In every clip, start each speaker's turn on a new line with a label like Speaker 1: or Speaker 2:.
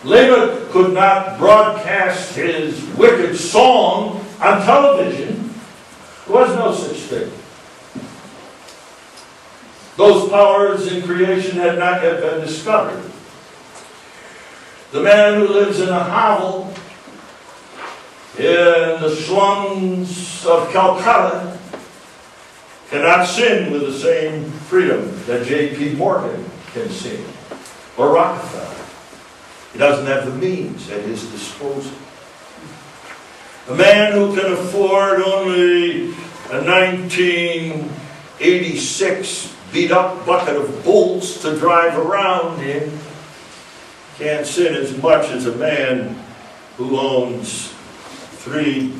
Speaker 1: Laban could not broadcast his wicked song on television. There was no such thing. Those powers in creation had not yet been discovered. The man who lives in a hovel in the slums of Calcutta cannot sin with the same freedom that J.P. Morgan can sin, or Rockefeller. He doesn't have the means at his disposal. A man who can afford only a 1986 beat-up bucket of bolts to drive around in can't sin as much as a man who owns 3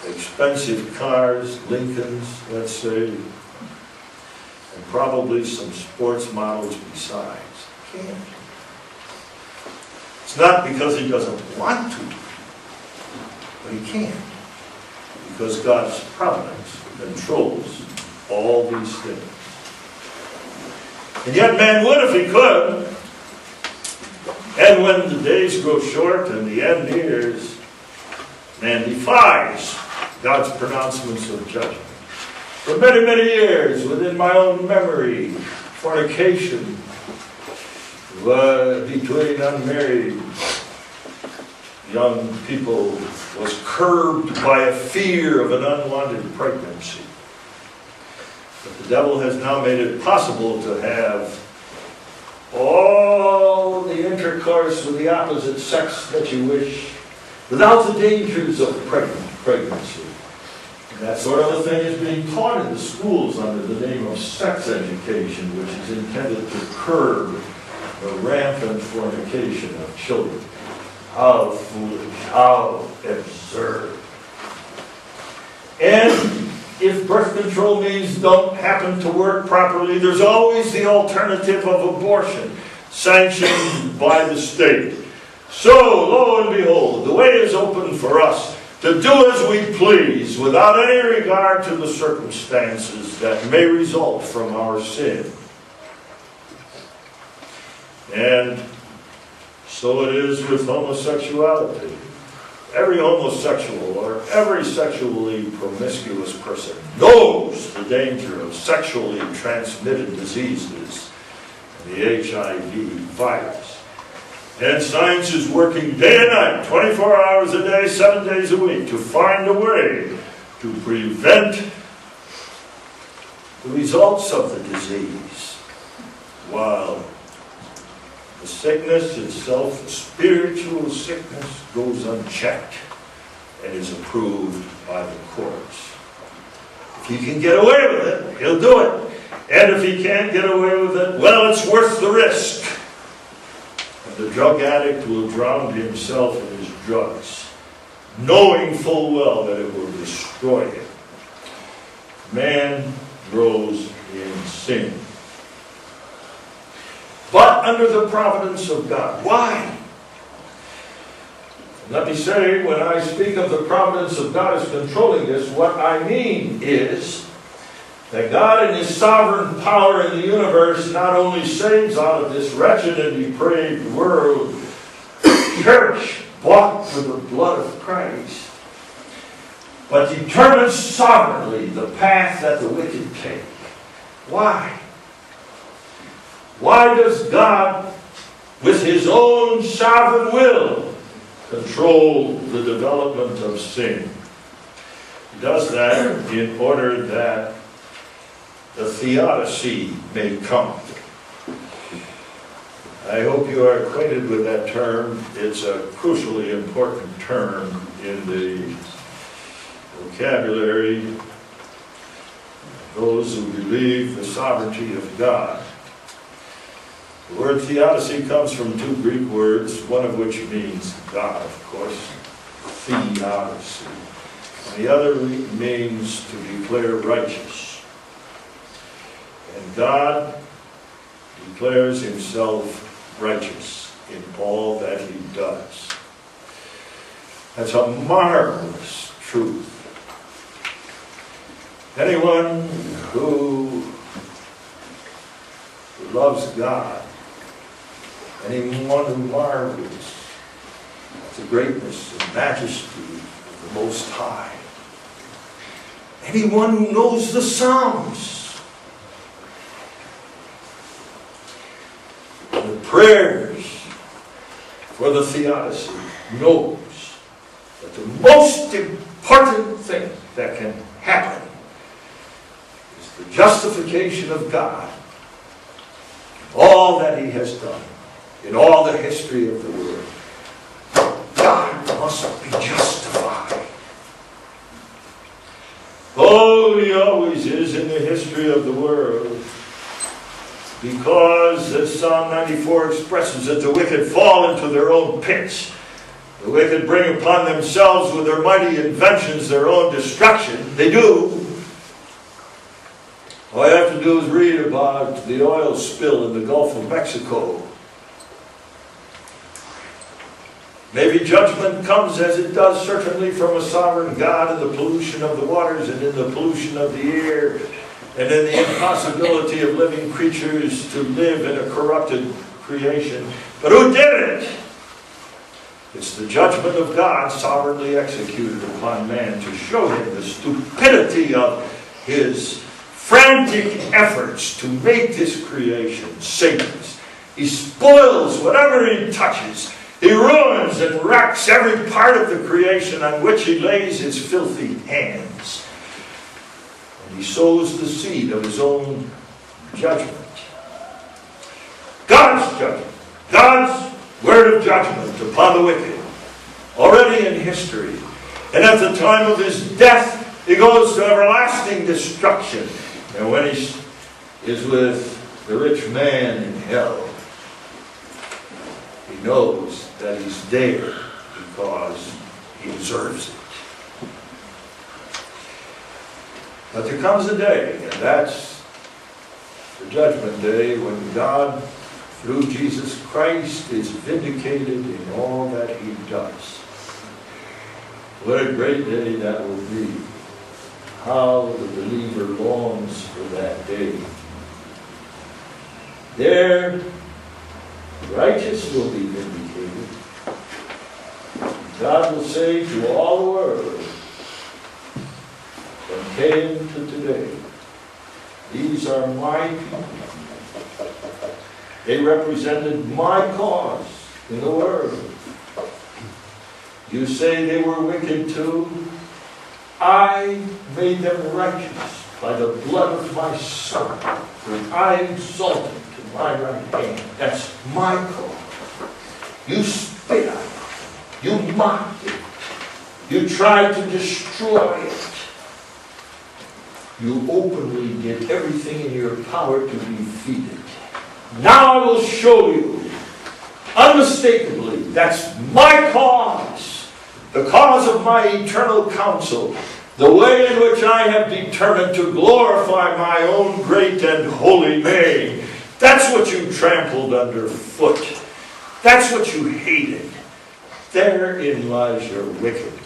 Speaker 1: expensive cars, Lincolns, let's say, and probably some sports models besides. Can't. It's not because he doesn't want to, but he can't. Because God's providence controls all these things. And yet man would if he could. And when the days grow short and the end nears, man defies God's pronouncements of judgment. For many, many years, within my own memory, fornication between unmarried young people was curbed by a fear of an unwanted pregnancy. But the devil has now made it possible to have all the intercourse with the opposite sex that you wish without the dangers of pregnancy. And that sort of a thing is being taught in the schools under the name of sex education, which is intended to curb the rampant fornication of children. How foolish, how absurd. And if birth control means don't happen to work properly, there's always the alternative of abortion, sanctioned by the state. So, lo and behold, the way is open for us to do as we please without any regard to the circumstances that may result from our sin. And so it is with homosexuality. Every homosexual or every sexually promiscuous person knows the danger of sexually transmitted diseases and the HIV virus. And science is working day and night, 24 hours a day, 7 days a week, to find a way to prevent the results of the disease, while the sickness itself, the spiritual sickness, goes unchecked and is approved by the courts. If he can get away with it, he'll do it. And if he can't get away with it, well, it's worth the risk. And the drug addict will drown himself in his drugs, knowing full well that it will destroy him. Man grows in sin. But under the providence of God. Why? Let me say, when I speak of the providence of God as controlling this, what I mean is that God in His sovereign power in the universe not only saves out of this wretched and depraved world church bought with the blood of Christ, but determines sovereignly the path that the wicked take. Why? Why does God, with His own sovereign will, control the development of sin? He does that in order that the theodicy may come. I hope you are acquainted with that term. It's a crucially important term in the vocabulary of those who believe the sovereignty of God. The word theodicy comes from 2 Greek words, one of which means God, of course, theodicy. And the other means to declare righteous. And God declares Himself righteous in all that He does. That's a marvelous truth. Anyone who loves God anyone who marvels at the greatness and majesty of the Most High, anyone who knows the Psalms, and the prayers for the theodicy, knows that the most important thing that can happen is the justification of God, all that He has done in all the history of the world. God must be justified. Oh, He always is in the history of the world. Because, as Psalm 94 expresses it, the wicked fall into their own pits. The wicked bring upon themselves with their mighty inventions their own destruction. They do. All you have to do is read about the oil spill in the Gulf of Mexico. Maybe judgment comes, as it does certainly, from a sovereign God in the pollution of the waters and in the pollution of the air and in the impossibility of living creatures to live in a corrupted creation. But who did it? It's the judgment of God sovereignly executed upon man to show him the stupidity of his frantic efforts to make this creation Satan's. He spoils whatever he touches. He ruins and wrecks every part of the creation on which he lays his filthy hands. And he sows the seed of his own judgment. God's judgment. God's word of judgment upon the wicked. Already in history. And at the time of his death, he goes to everlasting destruction. And when he is with the rich man in hell, he knows that he's there because he deserves it. But there comes a day, and that's the judgment day, when God, through Jesus Christ, is vindicated in all that He does. What a great day that will be. How the believer longs for that day. There, the righteous will be vindicated. God will say to all the world, from Cain to today, these are my people. They represented my cause in the world. You say they were wicked too? I made them righteous by the blood of my Son, whom I exalted to my right hand. That's my cause. You spit on it. You mocked it. You tried to destroy it. You openly did everything in your power to defeat it. Now I will show you, unmistakably, that's my cause, the cause of my eternal counsel, the way in which I have determined to glorify my own great and holy name. That's what you trampled underfoot. That's what you hated. Therein lies your wickedness.